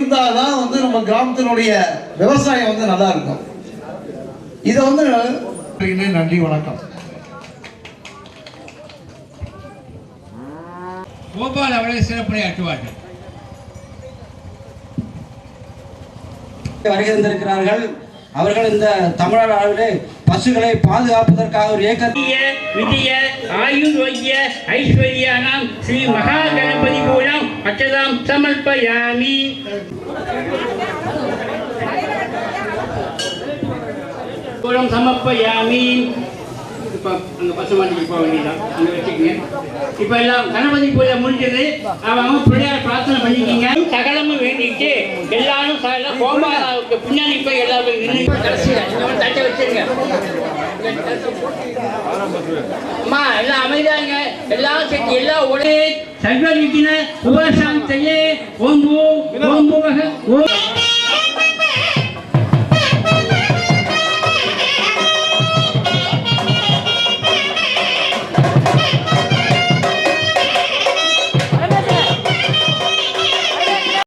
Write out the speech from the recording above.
இருந்தாதான் நம்ம கிராமத்தினுடைய விவசாயம் நல்லா இருக்கும். இதை நன்றி, வணக்கம். கோபால் அவர்களை சிறப்புரையாற்றுவார்கள். வருகின்றிருக்கிறார்கள். அவர்கள் இந்த தமிழ்நாடு அளவிலே பசுகளை பாதுகாப்பதற்காக ஒரு விஜய ஆயுர்வைய ஐஸ்வர்யானாம் ஸ்ரீ மகா கணபதி மூலம் அச்சதாம் சமர்ப்பயாமி. மூலம் சமர்ப்பயாமி. இப்போ அந்த பசுமாட்டிக்கு போக வேண்டியதான், அங்கே வச்சுக்கங்க. இப்போ எல்லாம் கணபதி பூஜை முடிஞ்சது. அவங்க பிள்ளையார் பிரார்த்தனை பண்ணிக்கிங்க. சகலமும் வேண்டிட்டு எல்லாரும் கோபாலாவுக்கு பின்னாடி போய் எல்லாரும் நின்று கடைசியில் தட்டை வச்சிருங்க. அம்மா எல்லாம் அமைதியாங்க, எல்லாம் சேர்த்து எல்லாம் ஒரே சர்வ விக்கின உபசாந்தையே ஓம் ஓம் ஓம்